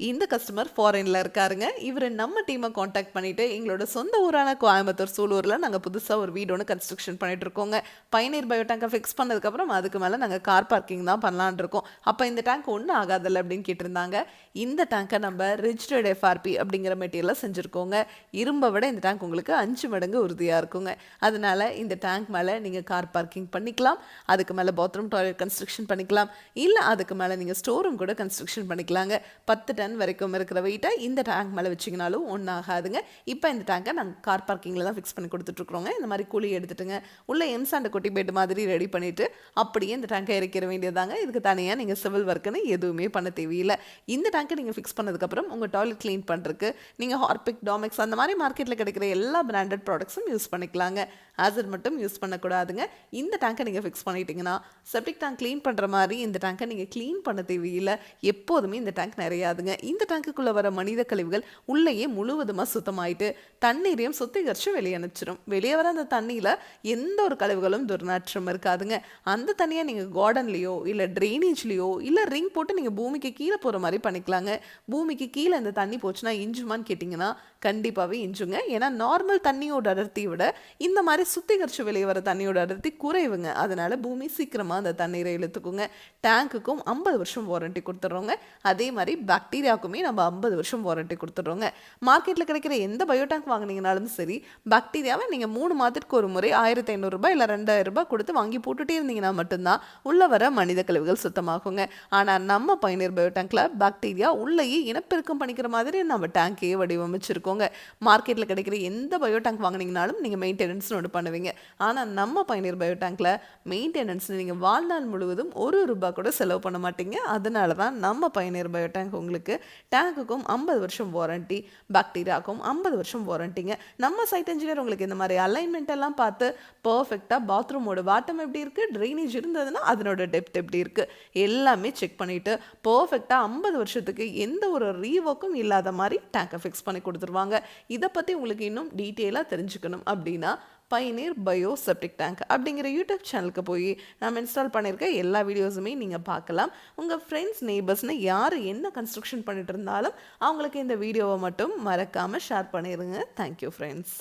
இந்த கஸ்டமர் ஃபாரின்ல இருக்காருங்க. இவரு நம்ம டீமை கான்டாக்ட் பண்ணிட்டு எங்களோட சொந்த ஊரான கோயம்புத்தூர் சூலூர்ல நாங்க புதுசா ஒரு வீடு ஒன்று கன்ஸ்ட்ரக்ஷன் பண்ணிட்டு இருக்கோங்க. பயனீர் பயோ டேங்கை ஃபிக்ஸ் பண்ணதுக்கப்புறம் அதுக்கு மேலே நாங்கள் கார் பார்க்கிங் தான் பண்ணலான் இருக்கோம். அப்போ இந்த டேங்க் ஒன்றும் ஆகாதில்ல அப்படின்னு கேட்டிருந்தாங்க. இந்த டேங்கை நம்ம ரிஜிஸ்டர்ட் எஃப்ஆர்பி அப்படிங்கிற மெட்டீரியலை செஞ்சுருக்கோங்க. இரும்பை விட இந்த டேங்க் உங்களுக்கு 5 மடங்கு உறுதியாக இருக்குங்க. அதனால இந்த டேங்க் மேலே நீங்கள் கார் பார்க்கிங் பண்ணிக்கலாம், அதுக்கு மேலே பாத்ரூம் டாய்லெட் கன்ஸ்ட்ரக்ஷன் பண்ணிக்கலாம், இல்லை அதுக்கு மேலே நீங்கள் ஸ்டோர் ரூம் கூட கன்ஸ்ட்ரக்ஷன் பண்ணிக்கலாங்க. 10 டன் வரைக்கும் இருக்கிற வெயிட்டை இந்த டேங்க் மேலே வச்சிங்கனாலும் ஒன்றும் ஆகாதுங்க. இப்போ இந்த டேங்கை நாங்கள் கார் பார்க்கிங்கில் தான் ஃபிக்ஸ் பண்ணி கொடுத்துட்ருக்குறோங்க. இந்த மாதிரி குழி எடுத்துட்டுங்க உள்ள எம்சாண்ட் கொட்டி பெட் மாதிரி ரெடி பண்ணிவிட்டு அப்படியே இந்த டேங்கை இறக்கிற வேண்டியதாங்க. இதுக்கு தனியாக நீங்கள் சிவில் ஒர்க்குன்னு எதுவுமே பண்ண தேவையில்லை. இந்த டேங்கை நீங்கள் ஃபிக்ஸ் பண்ணதுக்கப்புறம் உங்கள் டாய்லெட் க்ளீன் பண்ணுறதுக்கு நீங்கள் ஹார்பிக், டாமெக்ஸ் அந்த மாதிரி மார்க்கெட்டில் கிடைக்கிற எல்லா பிராண்டட் ப்ராடக்ட்ஸும் யூஸ் பண்ணிக்கலாங்க. ஆசிட் மட்டும் யூஸ் பண்ணக்கூடாதுங்க. இந்த டேங்கை நீங்கள் ஃபிக்ஸ் பண்ணிட்டீங்கன்னா செப்டிக் டேங்க் க்ளீன் பண்ணுற மாதிரி இந்த டேங்கை நீங்கள் க்ளீன் பண்ண தேவையில்லை. எப்போதுமே இந்த டேங்க் நிறையாதுங்க. இந்த டேங்குக்குள்ளே வர மனித கழிவுகள் உள்ளேயே முழுவதுமாக சுத்தமாயிட்டு தண்ணீரையும் சுத்திகரித்து வெளியே அனுப்பிச்சிடும். வெளியே வர அந்த தண்ணியில் எந்த ஒரு கழிவுகளும் துர்நாற்றம் இருக்காதுங்க. அந்த தண்ணியை நீங்கள் கார்டன்லேயோ இல்லை ட்ரைனேஜ்லேயோ இல்லை ரிங் போட்டு நீங்கள் பூமிக்கு கீழே போகிற மாதிரி பண்ணிக்கலாங்க. பூமிக்கு கீழே இந்த தண்ணி போச்சுன்னா இஞ்சுமான்னு கேட்டிங்கன்னா கண்டிப்பாகவே இஞ்சுங்க. ஏன்னா நார்மல் தண்ணியோட அடர்த்தியை விட இந்த மாதிரி சுத்திகரித்து வெளியே வர தண்ணியோட அடர்த்தி குறைவுங்க. அதனால பூமி சீக்கிரமாக அந்த தண்ணீரை இழுத்துக்குங்க. டேங்குக்கும் 50 வருஷம் வாரண்டி கொடுத்துட்றோங்க. அதே மாதிரி பாக்டீரியாவுக்குமே நம்ம 50 வருஷம் வாரண்டி கொடுத்துட்றோங்க. மார்க்கெட்டில் கிடைக்கிற எந்த பயோ டேங்க் வாங்கினீங்கனாலும் சரி, பாக்டீரியாவை நீங்கள் 3 மாதத்துக்கு ஒரு முறை 1500 ரூபாய் இல்லை 2000 ரூபாய் கொடுத்து வாங்கி போட்டுகிட்டே இருந்தீங்கன்னா மட்டும்தான் உள்ள வர மனித கழிவுகள் சுத்தமாகுங்க. ஆனால் நம்ம பயனீர் பயோ டேங்க்ல பாக்டீரியா உள்ளேயே இனப்பெருக்கம் பண்ணிக்கிற மாதிரி நம்ம டேங்கையே வடிவமைச்சிருக்கோங்க. மார்க்கெட்டில் கிடைக்கிற எந்த பயோ டேங்க் வாங்கினீங்கனாலும் நீங்கள் மெயின்டெனன்ஸ் ஒன்று பண்ணுவீங்க. ஆனால் நம்ம பயனீர் பயோ டேங்க்ல மெயின்டெனன்ஸ் நீங்கள் வாழ்நாள் முழுவதும் ₹1 கூட செலவு பண்ண மாட்டீங்க. அதனால தான் நம்ம பயனீர் பயோ டேங்க் உங்களுக்கு டேங்குக்கும் 50 வருஷம் வாரண்டி, பாக்டீரியாவுக்கும் 50 வருஷம் வாரண்டிங்க. நம்ம சைட் இன்ஜினியர் உங்களுக்கு இந்த மாதிரி அலைன்மெண்ட் எல்லாம் பார்த்து பர்ஃபெக்டாக பாத்ரூமோட வாட்டம் எப்படி இருக்குது, ட்ரைனேஜ் இருந்ததுன்னா அதனோட டெப்த் எப்படி இருக்குது எல்லாமே செக் பண்ணிவிட்டு பர்ஃபெக்டாக 50 வருஷத்துக்கு எந்த ஒரு ரீவொர்க்கும் இல்லாத மாதிரி டேங்கை ஃபிக்ஸ் பண்ணி கொடுத்துருவாங்க. இதை பற்றி உங்களுக்கு இன்னும் டீட்டெயிலாக தெரிஞ்சுக்கணும் அப்படின்னா பயனீர் பயோ செப்டிக் டேங்க் அப்படிங்கிற யூடியூப் சேனலுக்கு போய் நம்ம இன்ஸ்டால் பண்ணியிருக்க எல்லா வீடியோஸுமே நீங்கள் பார்க்கலாம். உங்கள் ஃப்ரெண்ட்ஸ், நெய்பர்ஸ்னு யார் என்ன கன்ஸ்ட்ரக்ஷன் பண்ணிட்டு இருந்தாலும் அவங்களுக்கு இந்த வீடியோவை மட்டும் மறக்காமல் ஷேர் பண்ணிடுங்க. Thank you friends.